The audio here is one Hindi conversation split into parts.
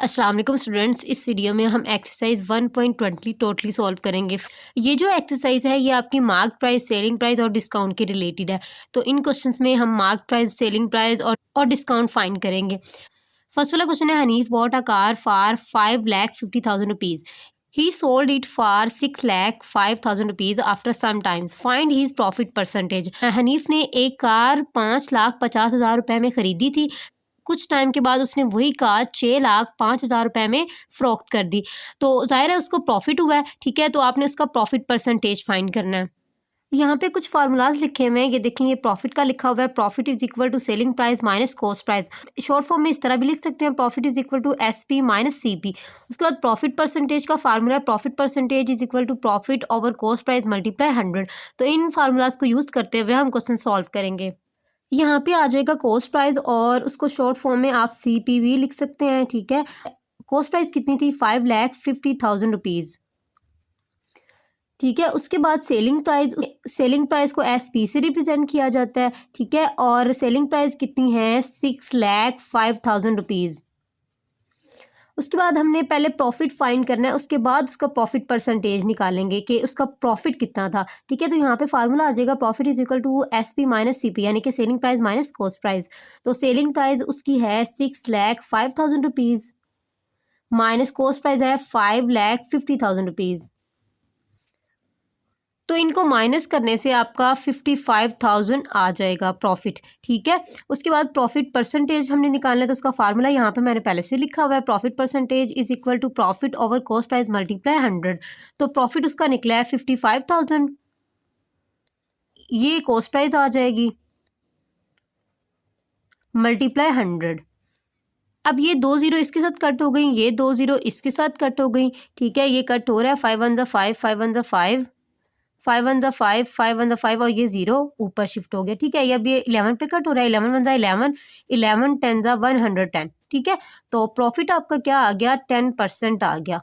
अस्सलाम वालेकुम स्टूडेंट्स। इस वीडियो में हम एक्सरसाइज 1.20 टोटली सॉल्व करेंगे। ये जो एक्सरसाइज है ये आपकी मार्क प्राइस, सेलिंग प्राइस और डिस्काउंट के रिलेटेड है। तो इन क्वेश्चंस में हम मार्क प्राइस, सेलिंग प्राइस और डिस्काउंट फाइंड करेंगे। फर्स्ट वाला क्वेश्चन है, Hanif bought a car for 5,50,000 rupees. He sold it for 6,05,000 rupees after some times. Find his profit percentage. Hanif ने एक कार 5,50,000 रुपए में खरीदी थी। कुछ टाइम के बाद उसने वही कार 6,05,000 रुपए में फ़रोख्त कर दी। तो ज़ाहिर है उसको प्रॉफिट हुआ है, ठीक है। तो आपने उसका प्रॉफिट परसेंटेज फाइंड करना है। यहाँ पे कुछ फार्मूलाज लिखे हुए हैं, ये देखें, ये प्रॉफिट का लिखा हुआ है। Profit is equal to selling price minus cost price. Short form में इस तरह भी लिख सकते हैं, profit is equal to SP minus CP। उसके बाद प्रॉफिट परसेंटेज का फार्मूला है, profit percentage is equal to profit over cost price multiply 100। तो इन फार्मूलाज को यूज़ करते हुए हम क्वेश्चन सॉल्व करेंगे। यहाँ पे आ जाएगा कॉस्ट प्राइस और उसको शॉर्ट फॉर्म में आप CPV लिख सकते हैं, ठीक है। कॉस्ट प्राइस कितनी थी? 5,50,000 रुपीज़, ठीक है। उसके बाद सेलिंग प्राइस को SP से रिप्रेजेंट किया जाता है, ठीक है। और सेलिंग प्राइस कितनी है? 6,05,000 रुपीज़। उसके बाद हमने पहले प्रॉफिट फाइंड करना है, उसके बाद उसका प्रॉफिट परसेंटेज निकालेंगे कि उसका प्रॉफिट कितना था, ठीक है। तो यहाँ पे फार्मूला आ जाएगा, profit is equal to SP minus CP, यानी कि selling price minus cost price. तो सेलिंग प्राइस उसकी है 6,05,000 रुपीज़ माइनस कॉस्ट प्राइस है 5,50,000 रुपीज़। तो इनको माइनस करने से आपका 55,000 आ जाएगा प्रॉफिट, ठीक है। उसके बाद प्रॉफिट परसेंटेज हमने निकालना है, तो उसका फार्मूला यहाँ पे मैंने पहले से लिखा हुआ है, profit percentage is equal to profit over cost price multiply 100। तो प्रॉफिट उसका निकला है 55,000, ये कॉस्ट प्राइस आ जाएगी मल्टीप्लाई 100। अब ये 2 ज़ीरो इसके साथ कट हो गई, ये 2 ज़ीरो इसके साथ कट हो गई, ठीक है। ये कट हो रहा है, 5 1 5, 5 1 5, 5 1 5, 5 1 5, और ये 0 ऊपर शिफ्ट हो गया, ठीक है। ये अब ये 11 पे कट हो रहा है, 11 1 11, 11 10 110, ठीक है। तो प्रॉफिट आपका क्या आ गया? 10% आ गया।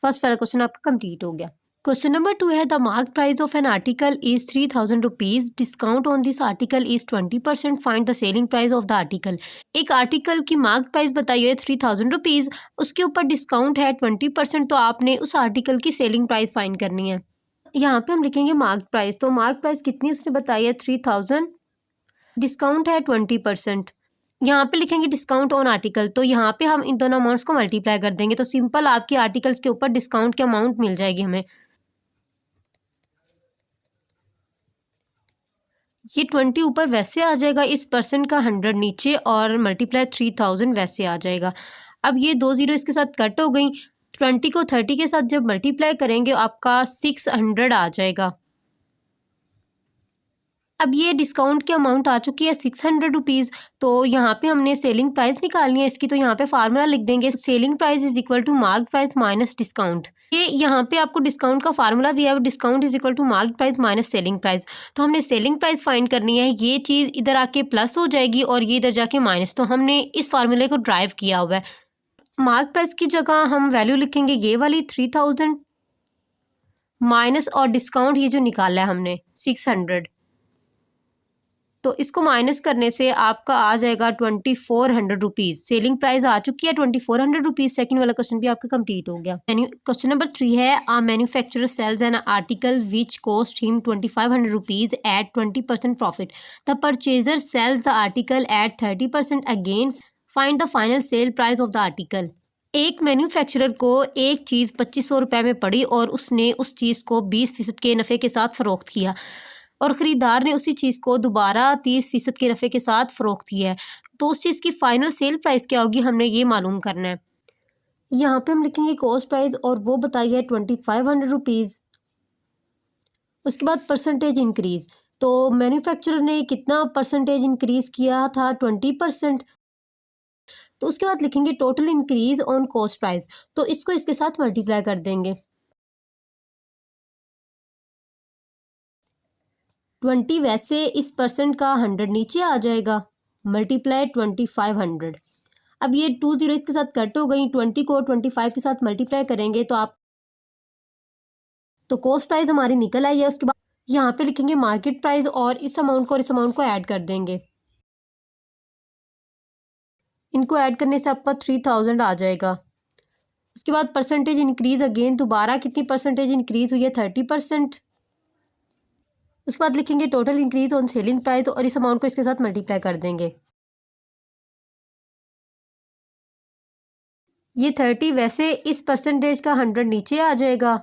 फर्स्ट वाला क्वेश्चन आपका कंप्लीट हो गया। क्वेश्चन नंबर 2 है, the mark price of an article is 3,000 rupees. Discount on this article is 20%। Find the selling price of the article. एक आर्टिकल की मार्क प्राइस बताई है 3,000 रुपीज, उसके ऊपर डिस्काउंट है 20%। तो आपने उस आर्टिकल की सेलिंग प्राइस फाइंड करनी है। यहाँ पे हम लिखेंगे मार्क प्राइस। तो मार्क प्राइस कितनी उसने बताई है? 3,000, डिस्काउंट है 20%। यहाँ पे लिखेंगे डिस्काउंट ऑन आर्टिकल, तो यहाँ पे हम इन दोनों अमाउंट्स को मल्टीप्लाई कर देंगे, तो सिंपल आपकी आर्टिकल्स के ऊपर डिस्काउंट की अमाउंट मिल जाएगी हमें। ये 20 ऊपर वैसे आ जाएगा, इस परसेंट का 100 नीचे, और मल्टीप्लाई 3,000 वैसे आ जाएगा। अब ये 2 ज़ीरो इसके साथ कट हो गई, 20 को 30 के साथ जब मल्टीप्लाई करेंगे आपका 600 आ जाएगा। अब ये डिस्काउंट की अमाउंट आ चुकी है 600 रुपीज़। तो यहाँ पे हमने सेलिंग प्राइस निकालनी है इसकी, तो यहाँ पे फार्मूला लिख देंगे, selling price is equal to mark price minus discount. ये यहाँ पे आपको डिस्काउंट का फार्मूला दिया है, discount is equal to mark price minus selling price. तो हमने सेलिंग प्राइस फाइंड करनी है, ये चीज़ इधर आके प्लस हो जाएगी और ये इधर जाके माइनस। तो हमने इस फार्मूले को ड्राइव किया हुआ है। मार्क प्राइस की जगह हम वैल्यू लिखेंगे ये वाली 3,000 माइनस, और डिस्काउंट ये जो निकाला है हमने 600। तो इसको माइनस करने से आपका आ जाएगा 2,400 रुपीज़। सेलिंग प्राइस आ चुकी है 2,400 रुपीज़। सेकंड वाला क्वेश्चन भी आपका कंप्लीट हो गया। क्वेश्चन नंबर 3 है, a manufacturer sells an article which cost him 2,500 rupees at 20% profit. The purchaser sells the article at 30% again. Find the final sale price of the article. एक मैन्युफैक्चरर को एक चीज़ 2,500 रुपये में पड़ी और उसने उस चीज़ को 20% के नफ़े के साथ फ़रोख्त किया, और ख़रीदार ने उसी चीज़ को दोबारा 30% के नफ़े के साथ फ़रोख्त किया है। तो उस चीज़ की फ़ाइनल सेल प्राइस क्या होगी, हमने ये मालूम करना है। यहाँ पे हम लिखेंगे कॉस्ट प्राइस, और वो बताई है 2,500 रुपीज़। उसके बाद परसेंटेज इंक्रीज़, तो मैन्युफैक्चरर ने कितना परसेंटेज इंक्रीज़ किया था? 20%। तो उसके बाद लिखेंगे total increase on cost price, तो इसको इसके साथ मल्टीप्लाई कर देंगे। 20 वैसे, इस परसेंट का 100 नीचे आ जाएगा, मल्टीप्लाई 2,500। अब ये 2 ज़ीरो इसके साथ कट हो गई, 20 को 25 के साथ मल्टीप्लाई करेंगे तो कॉस्ट प्राइस हमारी निकल आई है। उसके बाद यहाँ पे लिखेंगे मार्केट प्राइस, और इस अमाउंट को और इस अमाउंट को ऐड कर देंगे। इनको ऐड करने से आपका 3,000 आ जाएगा। उसके बाद परसेंटेज इंक्रीज अगेन दोबारा कितनी परसेंटेज इंक्रीज हुई है 30%। उसके बाद लिखेंगे total increase on selling price और इस अमाउंट को इसके साथ मल्टीप्लाई कर देंगे। ये 30 वैसे इस परसेंटेज का 100 नीचे आ जाएगा,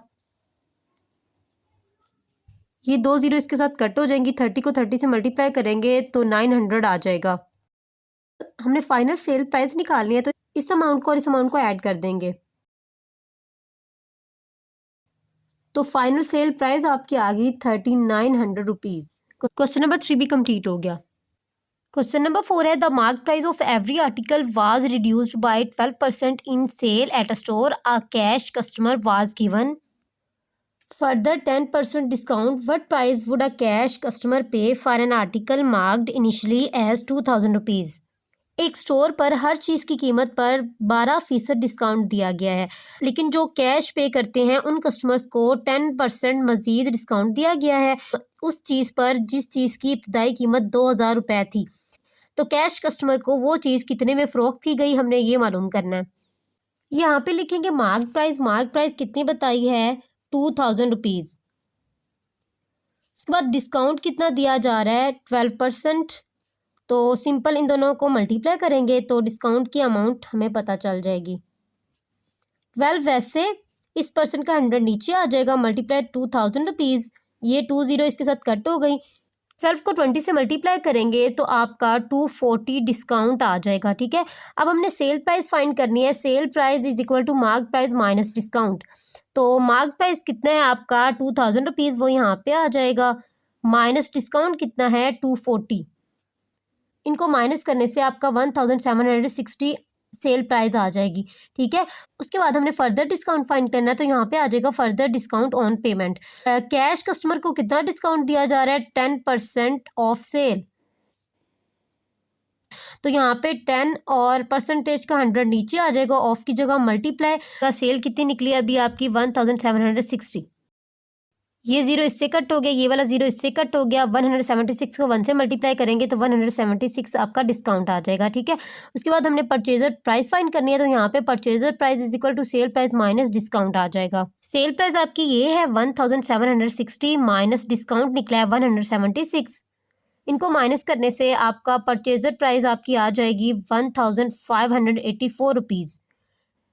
ये 2 जीरो इसके साथ कट हो जाएंगी, 30 को 30 से मल्टीप्लाई करेंगे तो 900 आ जाएगा। हमने फाइनल सेल प्राइस निकालनी है तो इस अमाउंट को और इस अमाउंट को ऐड कर देंगे, तो फाइनल सेल प्राइस आपकी आ गई 3900 रुपीज़। क्वेश्चन नंबर 3 भी कंप्लीट हो गया। क्वेश्चन नंबर 4 है the mark price of every article was reduced by 12% in sale at a store a cash customer was given further 10% discount. What price would a cash customer pay for an article marked initially as 2000 rupees? एक स्टोर पर हर चीज़ की कीमत पर 12% डिस्काउंट दिया गया है, लेकिन जो कैश पे करते हैं उन कस्टमर्स को 10% मज़ीद डिस्काउंट दिया गया है उस चीज़ पर जिस चीज़ की इब्तदाई कीमत 2000 रुपये थी। तो कैश कस्टमर को वो चीज़ कितने में फ़रोख्त की गई हमने ये मालूम करना है। यहाँ पे लिखेंगे मार्क प्राइस कितनी बताई है 2000 रुपीज़। उसके बाद डिस्काउंट कितना दिया जा रहा है 12%, तो सिंपल इन दोनों को मल्टीप्लाई करेंगे तो डिस्काउंट की अमाउंट हमें पता चल जाएगी। 12 वैसे इस परसेंट का 100 नीचे आ जाएगा, मल्टीप्लाई 2000 रुपीज़, ये 2 जीरो इसके साथ कट हो गई। 12 को 20 से मल्टीप्लाई करेंगे तो आपका 240 डिस्काउंट आ जाएगा। ठीक है, अब हमने सेल प्राइस फाइंड करनी है। Sale price is equal to mark price minus discount. तो मार्क प्राइस कितना है आपका 2000 रुपीज़, वो यहाँ पे आ जाएगा, माइनस डिस्काउंट कितना है 240। इनको माइनस करने से आपका 1760 सेल प्राइस आ जाएगी। ठीक है, उसके बाद हमने फर्दर डिस्काउंट फाइंड करना है, तो यहाँ पे आ जाएगा further discount on payment. Cash customer को कितना डिस्काउंट दिया जा रहा है 10% ऑफ सेल, तो यहाँ पे 10 और परसेंटेज का 100 नीचे आ जाएगा, ऑफ की जगह मल्टीप्लाई का सेल कितनी निकली अभी आपकी 1760। ये जीरो इससे कट हो गया, ये वाला जीरो इससे कट हो गया, 176 को 1 से मल्टीप्लाई करेंगे तो 176 आपका डिस्काउंट आ जाएगा। ठीक है, उसके बाद हमने परचेजर प्राइस फाइंड करनी है, तो यहाँ पे purchaser price is equal to sale price minus discount आ जाएगा। सेल प्राइस आपकी ये है 1760 माइनस डिस्काउंट निकला है 176। इनको माइनस करने से आपका परचेजर प्राइस आपकी आ जाएगी 1584 रुपीज़।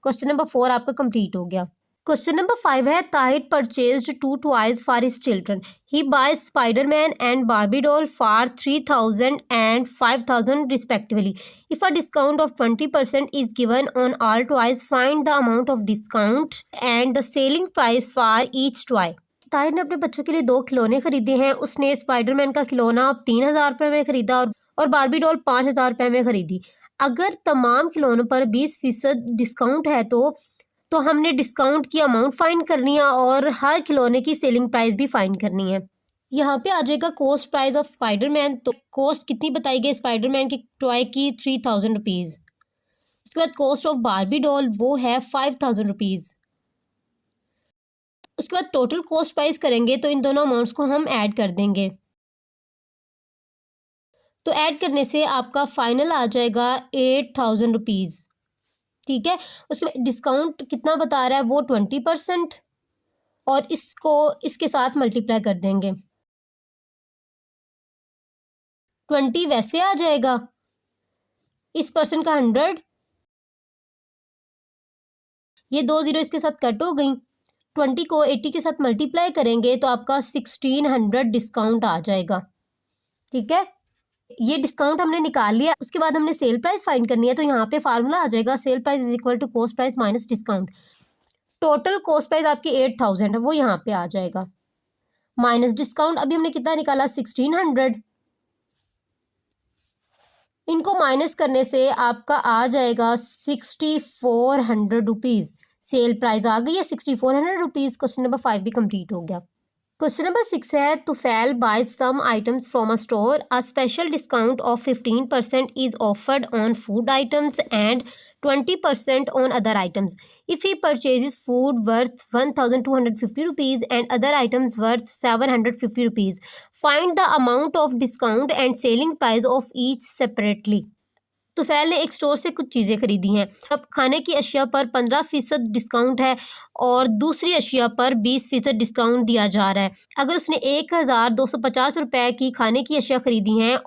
क्वेश्चन नंबर 4 आपका कंप्लीट हो गया। क्वेश्चन नंबर 5 है Tahir purchased 2 toys for his children. He buys Spider-Man and Barbie doll for 3000 and 5000 respectively. If a discount of 20% is given on all toys, find the amount of discount and the selling price for each toy. Tahir ने अपने बच्चों के लिए 2 खिलौने खरीदे हैं। उसने स्पाइडरमैन का खिलौना 3000 रुपये में खरीदा और बार्बी डॉल 5000 रुपये में खरीदी। अगर तमाम खिलौनों पर 20% डिस्काउंट है तो हमने डिस्काउंट की अमाउंट फाइंड करनी है और हर खिलौने की सेलिंग प्राइस भी फाइंड करनी है। यहाँ पे आ जाएगा कॉस्ट प्राइस ऑफ स्पाइडरमैन, तो कॉस्ट कितनी बताई गई स्पाइडरमैन की टॉय की 3000 रुपीज़। उसके बाद कॉस्ट ऑफ बार्बी डॉल वो है 5000 रुपीज़। उसके बाद टोटल कॉस्ट प्राइस करेंगे तो इन दोनों अमाउंट्स को हम ऐड कर देंगे, तो ऐड करने से आपका फाइनल आ जाएगा 8000 रुपीज़। ठीक है, उसमें डिस्काउंट कितना बता रहा है वो 20% और इसको इसके साथ मल्टीप्लाई कर देंगे। 20 वैसे आ जाएगा, इस परसेंट का 100, ये 2 जीरो इसके साथ कट हो गई। 20 को 80 के साथ मल्टीप्लाई करेंगे तो आपका 1600 डिस्काउंट आ जाएगा। ठीक है, ये डिस्काउंट हमने निकाल लिया। उसके बाद हमने सेल प्राइस फाइंड करनी है, तो यहाँ पे फार्मूला आ जाएगा sale price is equal to cost price minus discount. Total cost price आपकी 8000 है, वो यहाँ पे आ जाएगा, माइनस डिस्काउंट अभी हमने कितना निकाला 1600। इनको माइनस करने से आपका आ जाएगा 6400 रुपीज़। सेल प्राइस आ गई है 6400 रुपीज़। क्वेश्चन नंबर 5 भी कंप्लीट हो गया। क्वेश्चन नंबर 6 है Tufail buys some items from a store, a special discount of 15% is offered on food items and 20% on other items. If he purchases food worth 1250 rupees and other items worth 750 rupees, find the amount of discount and selling price of each separately. Tufail ने एक स्टोर से कुछ चीज़ें खरीदी हैं। अब खाने की अशिया पर 15% डिस्काउंट है और दूसरी अशिया पर 20% डिस्काउंट दिया जा रहा है। अगर उसने 1250 रुपए की खाने की अशिया खरीदी हैं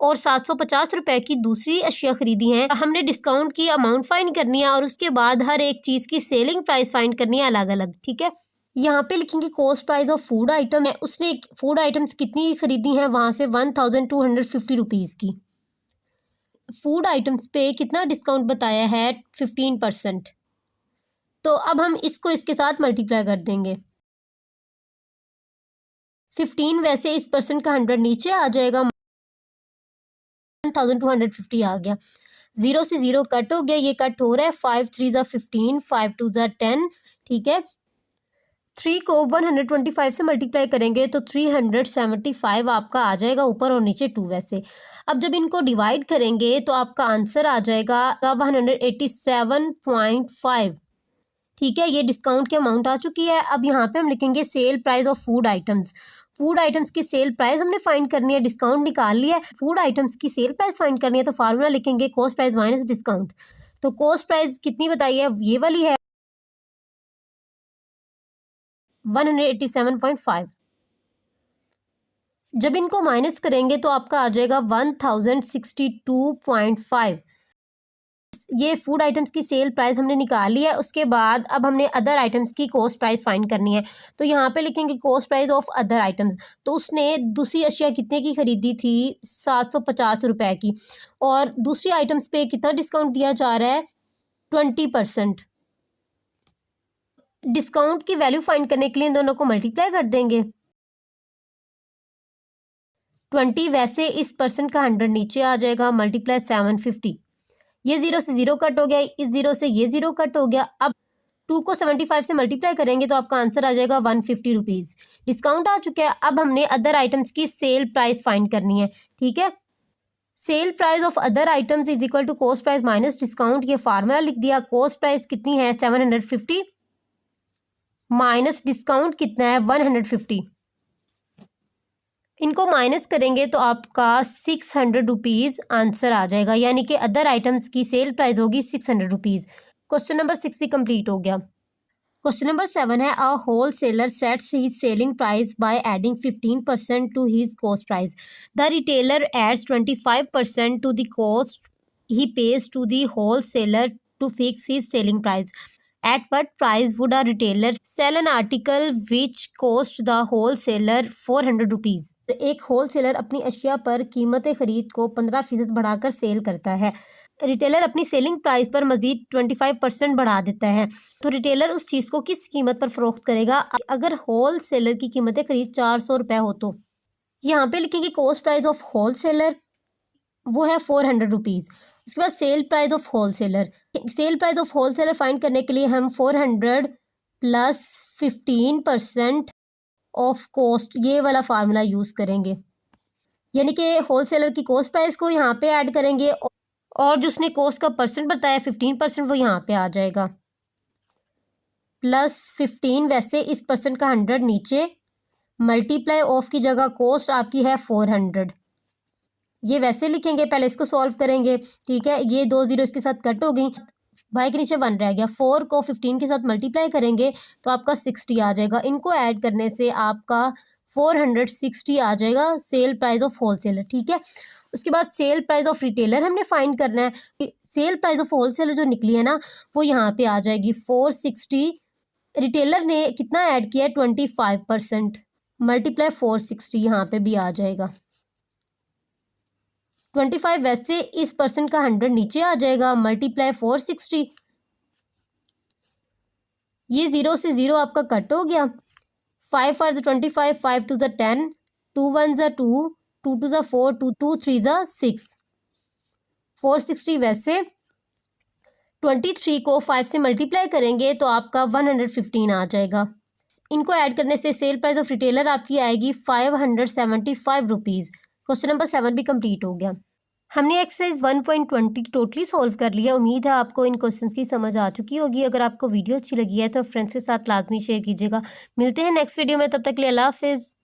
और 750 रुपए की दूसरी अशिया खरीदी हैं, हमने डिस्काउंट की अमाउंट फाइंड करनी है और उसके बाद हर एक चीज़ की सेलिंग प्राइस फाइंड करनी है अलग अलग। ठीक है, यहाँ पे लिखेंगे cost price of food item है, उसने फूड आइटम्स कितनी खरीदी हैं, वहाँ से 1250 रुपीज़ की। फूड आइटम्स पे कितना डिस्काउंट बताया है, 15%। तो अब हम इसको इसके साथ मल्टीप्लाई कर देंगे। 15 वैसे इस परसेंट का 100 नीचे आ जाएगा, 1250 आ गया। 0 से 0 कट हो गया, ये कट हो रहा है। 5 3 ज़ा 15, 5 2 ज़ा 10। ठीक है, 3 को 125 से मल्टीप्लाई करेंगे तो 375 आपका आ जाएगा, ऊपर और नीचे 2 वैसे। अब जब इनको डिवाइड करेंगे तो आपका आंसर आ जाएगा 187.5। ठीक है, ये डिस्काउंट की अमाउंट आ चुकी है। अब यहाँ पे हम लिखेंगे cell price of food items. Food items की सेल प्राइस हमने फाइंड करनी है, डिस्काउंट निकाल लिया है। फूड आइटम्स की सेल प्राइस फाइंड करनी है तो फार्मूला लिखेंगे कॉस्ट प्राइस माइनस डिस्काउंट। तो कॉस्ट प्राइस कितनी बताई है, ये वाली है 187.5। जब इनको माइनस करेंगे तो आपका आ जाएगा 1062.5। ये फूड आइटम्स की सेल प्राइस हमने निकाल ली है। उसके बाद अब हमने अदर आइटम्स की कॉस्ट प्राइस फाइंड करनी है। तो यहाँ पे लिखेंगे cost price of other items. तो उसने दूसरी अशिया कितने की खरीदी थी, 750 रुपए की, और दूसरी आइटम्स पे कितना डिस्काउंट दिया जा रहा है, 20%। डिस्काउंट की वैल्यू फाइंड करने के लिए इन दोनों को मल्टीप्लाई कर देंगे। 20 वैसे इस परसेंट का 100 नीचे आ जाएगा, मल्टीप्लाई 750। ये 0 से 0 कट हो गया, इस 0 से ये 0 कट हो गया। अब 2 को 75 से मल्टीप्लाई करेंगे तो आपका आंसर आ जाएगा 150 रुपीज़। डिस्काउंट आ चुका है। अब हमने अदर आइटम्स की सेल प्राइस फाइंड करनी है। ठीक है, sale price of other items is equal to cost price minus discount. ये फार्मूला लिख दिया। कॉस्ट प्राइस कितनी है, 750, माइनस डिस्काउंट कितना है, 150। इनको माइनस करेंगे तो आपका 600 रुपीज़ आंसर आ जाएगा, यानी कि अदर आइटम्स की सेल प्राइस होगी 600 रुपीज़। क्वेश्चन नंबर 6 भी कंप्लीट हो गया। क्वेश्चन नंबर 7 है, a wholesaler sets his selling price by adding 15% to his cost price. The retailer adds 25% to the cost he pays to the wholesaler to fix his selling price. At what price would a retailer sell an article which cost the wholesaler 400 rupees? एक होलसेलर अपनी अशिया पर कीमत खरीद को 15% बढ़ाकर सेल करता है। रिटेलर अपनी सेलिंग प्राइस पर मजीद 25% बढ़ा देता है। तो रिटेलर उस चीज़ को किस कीमत पर फरोख्त करेगा अगर होलसेलर की कीमत खरीद 400 रुपये हो? तो यहाँ पे लिखेंगे कॉस्ट प्राइस ऑफ होलसेलर, वो है 400 रुपीज़। उसके बाद cell price of wholesaler. Cell price of wholesaler find करने के लिए हम 400 प्लस 15% ऑफ कॉस्ट, ये वाला फार्मूला यूज़ करेंगे। यानी कि होलसेलर की कॉस्ट प्राइस को यहाँ पे ऐड करेंगे और जो उसने कॉस्ट का परसेंट बताया 15%, वो यहाँ पे आ जाएगा, प्लस 15 वैसे इस परसेंट का 100 नीचे, मल्टीप्लाई ऑफ की जगह कॉस्ट आपकी है 400। ये वैसे लिखेंगे, पहले इसको सॉल्व करेंगे। ठीक है, ये 2 0 इसके साथ कट हो गई, बाई के नीचे 1 रह गया। 4 को 15 के साथ मल्टीप्लाई करेंगे तो आपका 60 आ जाएगा। इनको ऐड करने से आपका 460 आ जाएगा सेल प्राइस ऑफ होलसेलर। ठीक है, उसके बाद सेल प्राइस ऑफ रिटेलर हमने फाइंड करना है। सेल प्राइस ऑफ होलसेलर जो निकली है ना, वो यहाँ पे आ जाएगी 460। रिटेलर ने कितना ऐड किया है, 25%, मल्टीप्लाई 460 यहाँ पे भी आ जाएगा। 25 वैसे इस परसेंट का 100 नीचे आ जाएगा, मल्टीप्लाई 460। ये 0 से 0 आपका कट हो गया। 5 5 25, 5 2 10, 2 1 2, 2 2 4, 2 2 3 6, 460 वैसे 23 को 5 से मल्टीप्लाई करेंगे तो आपका 115 आ जाएगा। इनको ऐड करने से सेल प्राइस ऑफ रिटेलर आपकी आएगी 575 रुपीज़। क्वेश्चन नंबर 7 भी कंप्लीट हो गया। हमने एक्सरसाइज 1.20 टोटली सॉल्व कर लिया। उम्मीद है आपको इन क्वेश्चंस की समझ आ चुकी होगी। अगर आपको वीडियो अच्छी लगी है तो फ्रेंड्स के साथ लाजमी शेयर कीजिएगा। मिलते हैं नेक्स्ट वीडियो में, तब तक के लिए अल्लाह हाफिज़।